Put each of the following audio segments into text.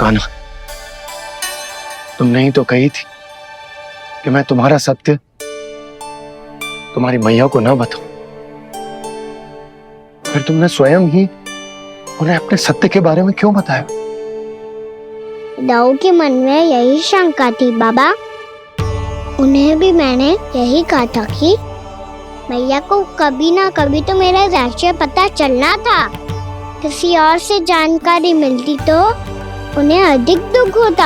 कान्हा, तुमने ही तो कही थी कि मैं तुम्हारा सत्य तुम्हारी मैया को न बताऊं। फिर तुमने स्वयं ही उन्हें अपने सत्य के बारे में क्यों बताया? दाऊ के मन में यही शंका थी बाबा। उन्हें भी मैंने यही कहा था कि मैया को कभी ना कभी तो मेरा रहस्य पता चलना था। किसी और से जानकारी मिलती तो उन्हें अधिक दुख होता।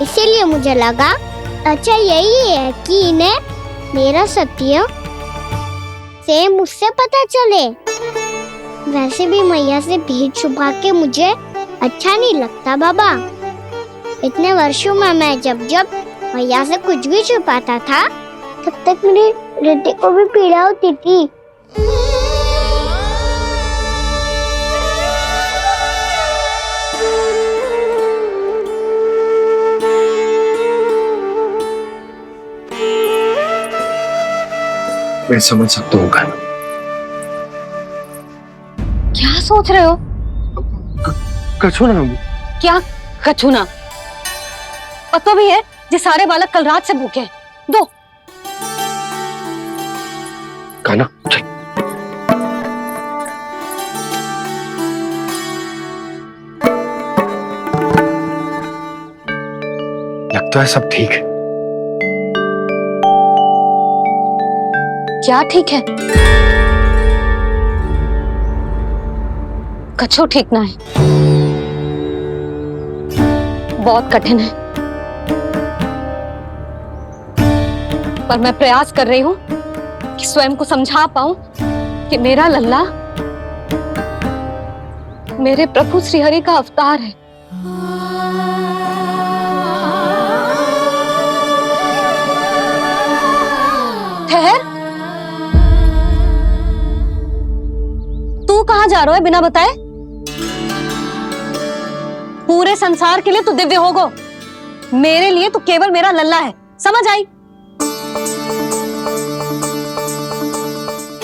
इसीलिए मुझे लगा अच्छा यही है कि इन्हें मेरा सत्य से मुझसे पता चले। वैसे भी मैया से भेद छुपा के मुझे अच्छा नहीं लगता बाबा। इतने वर्षों में मैं जब जब मैया से कुछ भी छुपाता था तब तक मेरे हृदय को भी पीड़ा होती थी। मैं समझ सकता हूँ कान्हा। क्या सोच रहे हो? कछु ना। क्या कछु ना? पता भी है ये सारे बालक कल रात से भूखे हैं। दो। कान्हा चल। लगता है सब ठीक है। क्या ठीक है? कछु ठीक ना है। बहुत कठिन है, पर मैं प्रयास कर रही हूं कि स्वयं को समझा पाऊं कि मेरा लल्ला मेरे प्रभु श्रीहरि का अवतार है। ठहर, तू कहां जा रहा है बिना बताए? पूरे संसार के लिए तू दिव्य होगो, मेरे लिए तू केवल मेरा लल्ला है। समझ आई?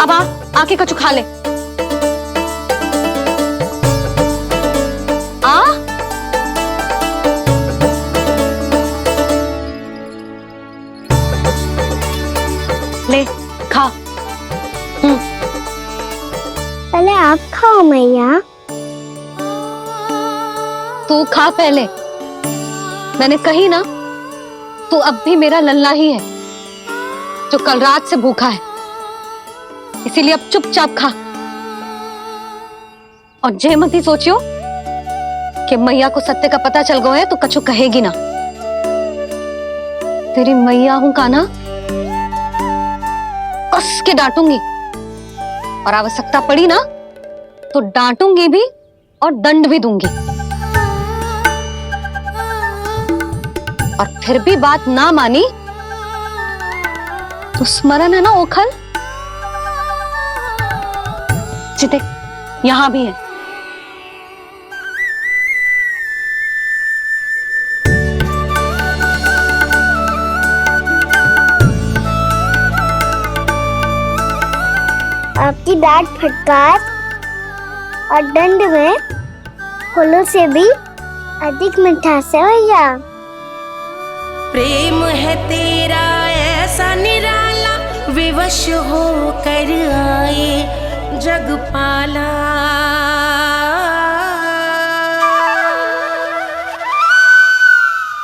अब आके कछु खा ले। आ ले खा। पहले आप खाओ मैया। तू खा पहले। मैंने कही ना, तू अब भी मेरा लल्ला ही है जो कल रात से भूखा है। इसीलिए अब चुपचाप खा। और जय मत ही सोचियो कि मैया को सत्य का पता चल गया है तो कछु कहेगी ना। तेरी मैया हूं कान्हा, कस के डांटूंगी और आवश्यकता पड़ी ना तो डांटूंगी भी और दंड भी दूंगी। और फिर भी बात ना मानी तो स्मरण है ना ओखल? देख यहां भी है। आपकी डांट फटकार और दंड में फूलों से भी अधिक मिठास है भैया। प्रेम है तेरा ऐसा निराला, विवश हो कर आए जगपाला।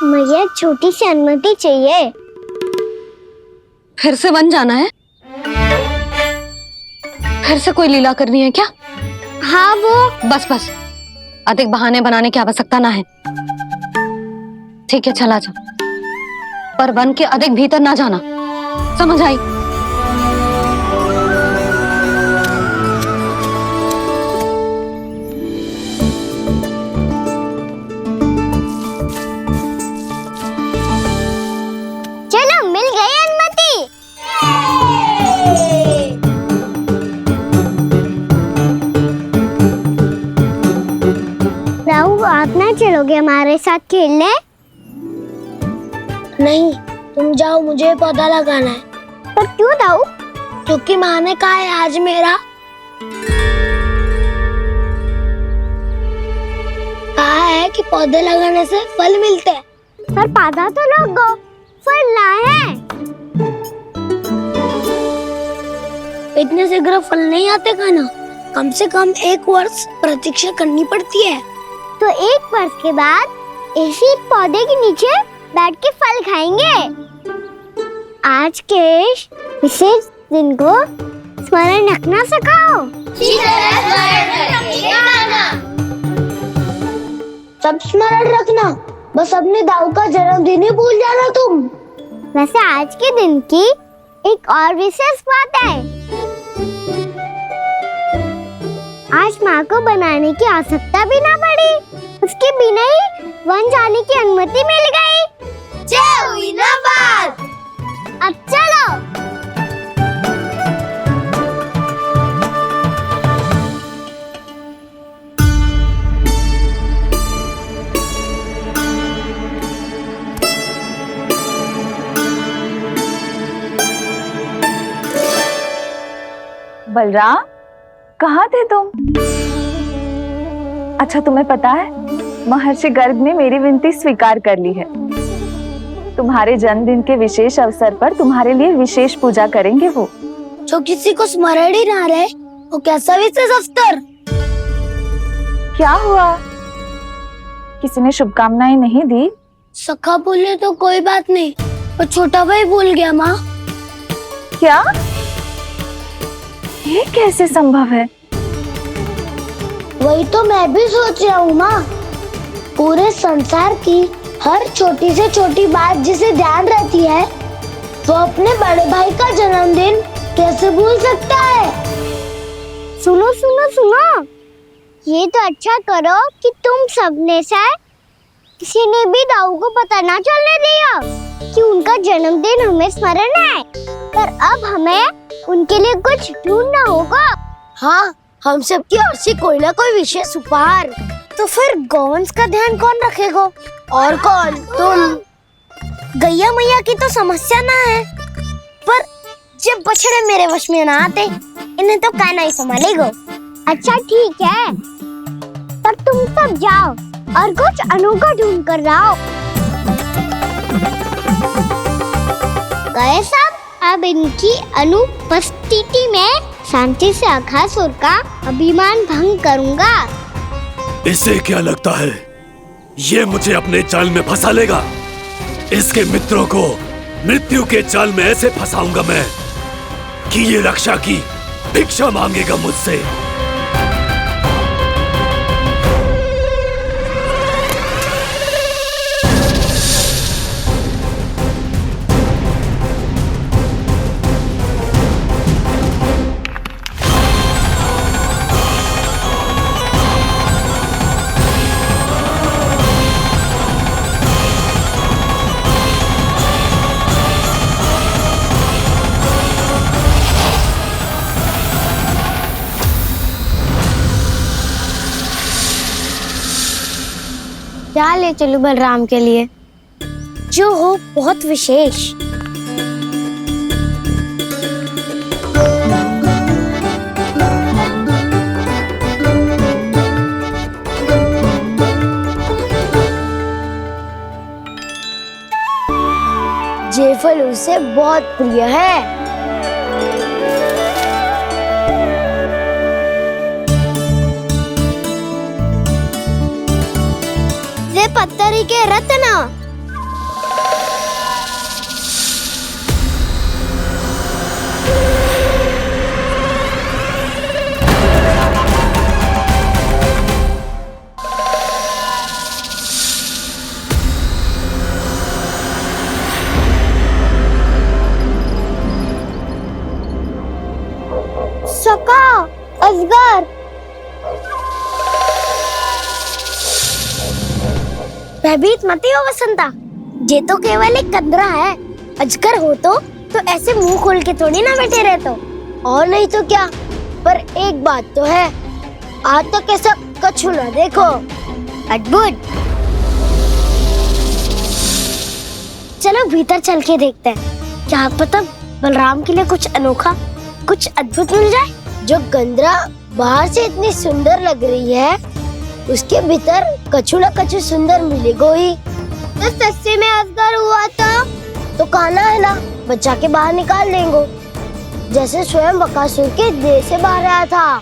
मुझे छोटी सी अनुमति चाहिए। फिर से बन जाना है? फिर से कोई लीला करनी है क्या? हाँ वो बस बस, अधिक बहाने बनाने की आवश्यकता ना है। ठीक है चला जा, पर वन के अधिक भीतर ना जाना। समझ आई? चलो मिल गई अनुमति। राहु आप ना चलोगे हमारे साथ खेलने? नहीं, तुम जाओ, मुझे पौधा लगाना है। पर क्यों दाऊ? क्योंकि माँ ने कहा है आज मेरा कि पौधे लगाने से फल मिलते हैं। पर पौधा तो लगो, फल ना है। इतने शीघ्र फल नहीं आते खाना, कम से कम 1 वर्ष प्रतीक्षा करनी पड़ती है। तो 1 वर्ष के बाद इसी पौधे के नीचे बैठ के फल खाएंगे। आज के इस विशेष दिन को स्मरण रखना सिखाओ। सब स्मरण रखना, बस अपने दाऊ का जन्मदिन ही भूल जाना तुम। वैसे आज के दिन की एक और विशेष बात है। आज माँ को बनाने की आवश्यकता भी ना पड़ी, उसके बिना ही वन जाने की अनुमति मिल गई। जय हुई ना बात। अब चलो। बलराम, कहाँ थे तुम? अच्छा, तुम्हें पता है महर्षि गर्ग ने मेरी विनती स्वीकार कर ली है। तुम्हारे जन्मदिन के विशेष अवसर पर तुम्हारे लिए विशेष पूजा करेंगे वो। जो किसी को स्मरण ही ना रहे, वो कैसा विशेष अवसर? क्या हुआ? किसी ने शुभकामनाएं नहीं दी? सखा बोले तो कोई बात नहीं, पर छोटा भाई भूल गया माँ। क्या? ये कैसे संभव है? वही तो मैं भी सोच रहा हूँ माँ। पूरे संसार की हर छोटी से छोटी बात जिसे ध्यान रहती है, वो अपने बड़े भाई का जन्मदिन कैसे भूल सकता है? सुनो सुनो सुनो, ये तो अच्छा करो कि तुम सबने से किसी ने भी दाऊ को पता ना चलने दिया कि उनका जन्मदिन हमें स्मरण है। पर अब हमें उनके लिए कुछ ढूंढना होगा। हाँ, हम सबकी ओर से कोई ना कोई विशेष उपहार। तो फिर गौवंश का ध्यान कौन रखेगा? और कौन? तुम। गैया मैया की तो समस्या ना है, पर जब बछड़े मेरे वश में ना आते, इन्हें तो कान्हा ही संभालेगा। अच्छा ठीक है, पर तुम सब जाओ और कुछ अनोखा ढूंढ कर लाओ। गए सब। अब इनकी अनुपस्थिति में शांति से अघासुर का अभिमान भंग करूंगा। इसे क्या लगता है ये मुझे अपने जाल में फंसा लेगा? इसके मित्रों को मृत्यु के जाल में ऐसे फंसाऊंगा मैं कि ये रक्षा की भिक्षा मांगेगा मुझसे। क्या ले चलूं बलराम के लिए, जो हो बहुत विशेष। ये फल उसे बहुत प्रिय है। ये पत्थरी के रत्न। सका, अजगर। भयभीत मत हो वसंता, ये तो केवल एक कंदरा है। अजगर हो तो ऐसे मुंह खोल के थोड़ी ना बैठे रहते हो। और नहीं तो क्या, पर एक बात तो है, आज तक ऐसा कछु ना देखो। अद्भुत। चलो भीतर चल के देखते हैं, क्या पता बलराम के लिए कुछ अनोखा, कुछ अद्भुत मिल जाए। जो कंदरा बाहर से इतनी सुंदर लग रही है, उसके भीतर कछु न कछु सुंदर मिलेगा ही। तो सच्चे में असगर हुआ तो कहना है ना, बच्चा के बाहर निकाल देंगे, जैसे स्वयं बकासुर के देह से बाहर आया था।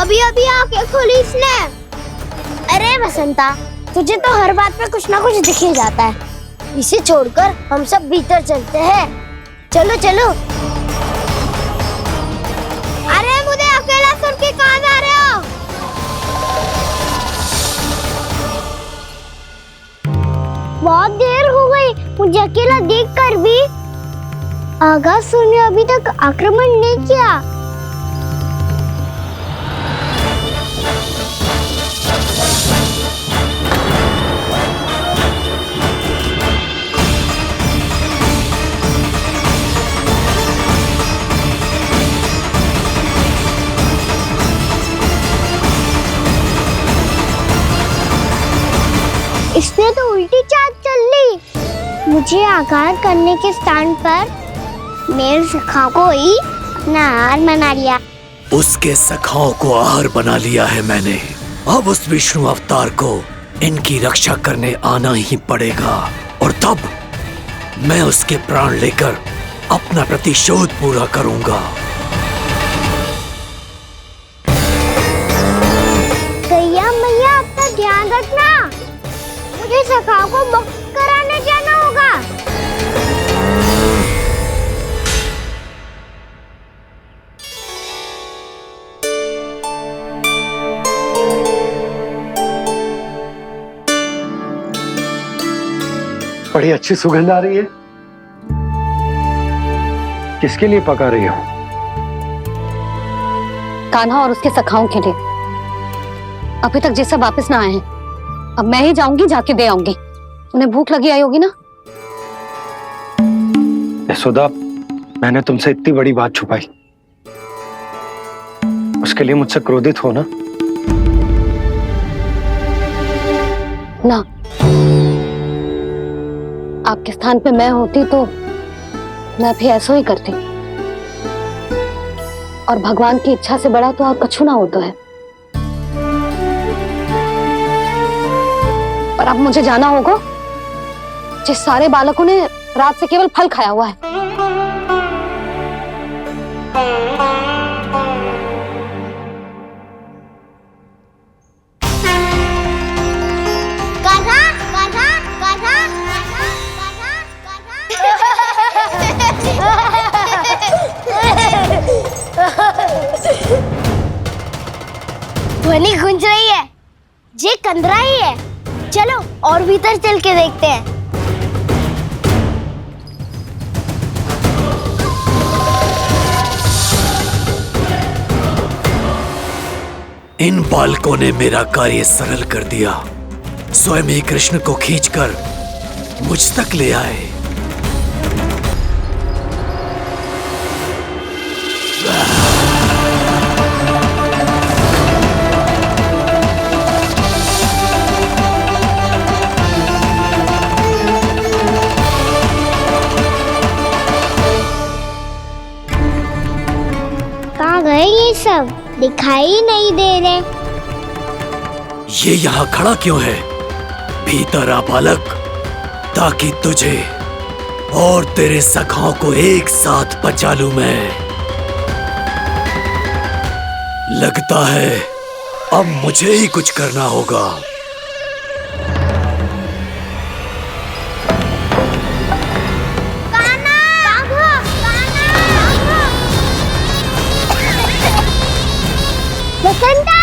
अभी अभी आंखें खोली इसने। अरे बसंता, तुझे तो हर बात में कुछ ना कुछ दिख ही जाता है। इसे छोड़कर हम सब भीतर चलते हैं। चलो चलो। अरे मुझे अकेला सुन के कहाँ जा रहे हो? बहुत देर हो गई मुझे अकेला देखकर भी। अगासुर ने अभी तक आक्रमण नहीं किया। इसने तो उल्टी चाल चल ली। मुझे आघात करने के स्थान पर मेरे सखा को ही अपना आहार बना लिया। उसके सखाओं को आहार बना लिया है मैंने। अब उस विष्णु अवतार को इनकी रक्षा करने आना ही पड़ेगा, और तब मैं उसके प्राण लेकर अपना प्रतिशोध पूरा करूंगा। गैया मैया, अपना ध्यान रखना। मुझे सखा को मुक्त कराने जाना होगा। बड़ी अच्छी सुगंध आ रही है। किसके लिए पका रही हो? कान्हा और उसके सखाओं के लिए। अभी तक जैसा वापस ना आए हैं, अब मैं ही जाऊंगी, जाके दे आऊंगी। उन्हें भूख लगी आई होगी ना। यशोदा, मैंने तुमसे इतनी बड़ी बात छुपाई, उसके लिए मुझसे क्रोधित हो ना? ना, आपके स्थान पे मैं होती तो मैं भी ऐसा ही करती। और भगवान की इच्छा से बड़ा तो और कछु ना होता है। पर अब मुझे जाना होगा। जिस सारे बालकों ने रात से केवल फल खाया हुआ है। कान्हा, कान्हा, कान्हा, ध्वनि गूंज रही है। ये कंदरा ही है। चलो और भीतर चल के देखते हैं। इन बालकों ने मेरा कार्य सरल कर दिया। स्वयं ही कृष्ण को खींचकर मुझ तक ले आए। कहाँ गए ये सब? दिखाई नहीं दे रहे। ये यहाँ खड़ा क्यों है? भीतर आ बालक, ताकि तुझे और तेरे सखाओं को एक साथ बचा लूं मैं। लगता है अब मुझे ही कुछ करना होगा। बसंता!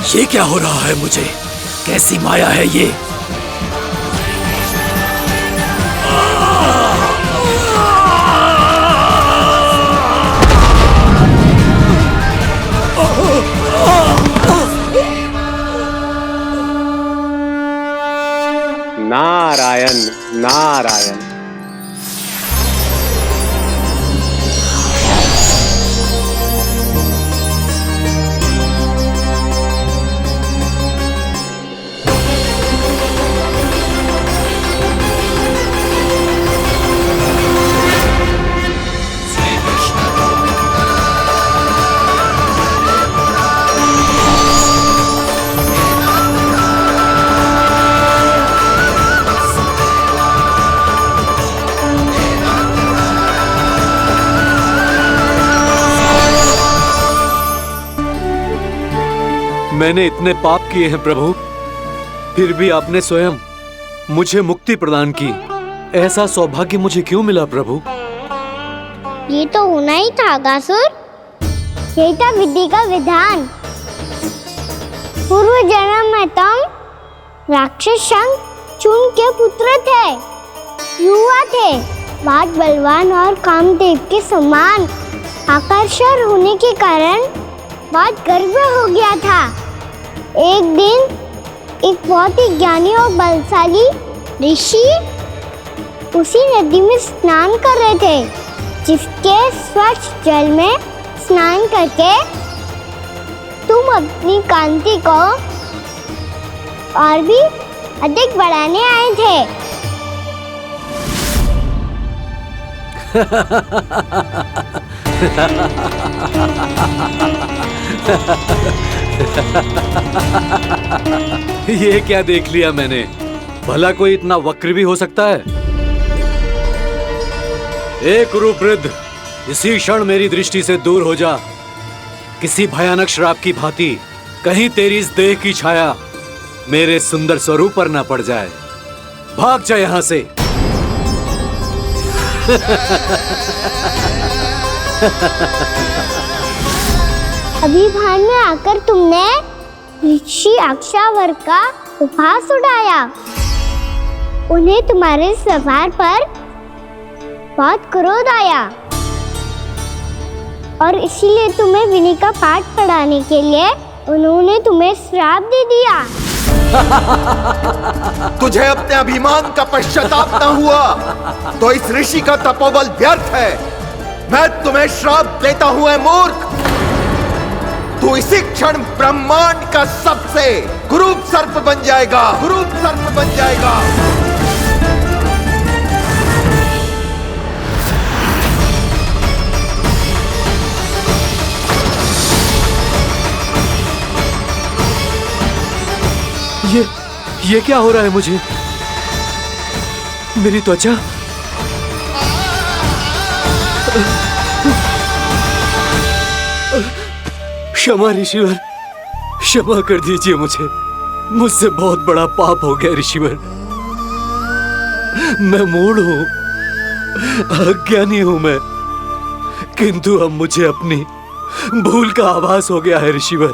ये क्या हो रहा है मुझे? कैसी माया है ये? नारायण नारायण। मैंने इतने पाप किए हैं प्रभु, फिर भी आपने स्वयं मुझे मुक्ति प्रदान की। ऐसा सौभाग्य मुझे क्यों मिला प्रभु? ये तो होना ही था अगासुर। यही था विधि का विधान। पूर्व जन्म में तुम राक्षस शंखचूड़ के पुत्र थे, युवा थे, बहुत बलवान और कामदेव के समान आकर्षण होने के कारण बहुत गर्व हो गया था। एक दिन एक बहुत ही ज्ञानी और बलशाली ऋषि उसी नदी में स्नान कर रहे थे, जिसके स्वच्छ जल में स्नान करके तुम अपनी कांति को और भी अधिक बढ़ाने आए थे। ये क्या देख लिया मैंने? भला कोई इतना वक्र भी हो सकता है? एक कुरुवृद्ध, इसी क्षण मेरी दृष्टि से दूर हो जा। किसी भयानक श्राप की भांति कहीं तेरी इस देह की छाया मेरे सुंदर स्वरूप पर न पड़ जाए। भाग जा यहाँ से। अभी भान में आकर तुमने ऋषि अक्षावर का उपहास उड़ाया। उन्हें तुम्हारे व्यवहार पर बहुत क्रोध आया और इसीलिए तुम्हें विनय का पाठ पढ़ाने के लिए उन्होंने तुम्हें श्राप दे दिया। तुझे अपने अभिमान का पश्चाताप न हुआ तो इस ऋषि का तपोबल व्यर्थ है। मैं तुम्हें श्राप देता हूं ऐ मूर्ख। तू इसी क्षण ब्रह्मांड का सबसे कुरूप सर्प बन जाएगा, कुरूप सर्प बन जाएगा। ये क्या हो रहा है मुझे? मेरी त्वचा क्षमा ऋषिवर, क्षमा कर दीजिए मुझे। मुझसे बहुत बड़ा पाप हो गया ऋषिवर। मैं मूढ़ हूं, अज्ञानी हूं मैं, किंतु अब मुझे अपनी भूल का आभास हो गया है ऋषिवर।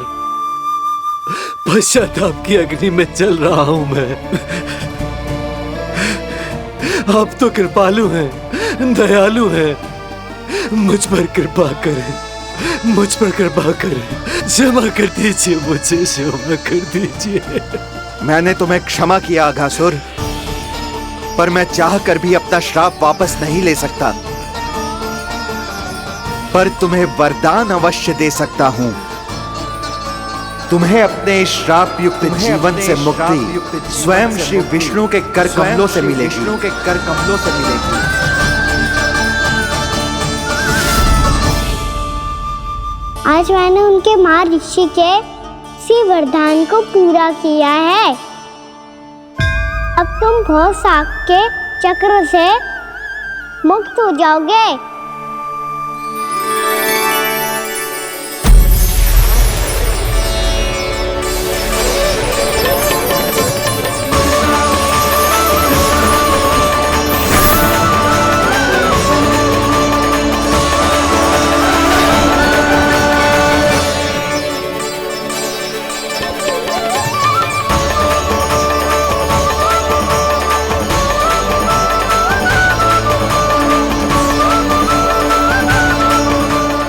पश्चाताप की अग्नि में जल रहा हूं मैं। आप तो कृपालु हैं, दयालु हैं, मुझ पर कृपा करें, मुझ पर कृपा करें। क्षमा कर दीजिए मुझे, क्षमा कर दीजिए। मैंने तुम्हें क्षमा किया अघासुर, पर मैं चाहकर भी अपना श्राप वापस नहीं ले सकता। पर तुम्हें वरदान अवश्य दे सकता हूं। तुम्हें अपने इस श्राप युक्त जीवन से मुक्ति स्वयं श्री विष्णु के कर कमलों से मिलेगी, विष्णु के कर कमलों से मिलेगी। आज मैंने उनके महर्षि के इसी वरदान को पूरा किया है। अब तुम भव साग के चक्र से मुक्त हो जाओगे।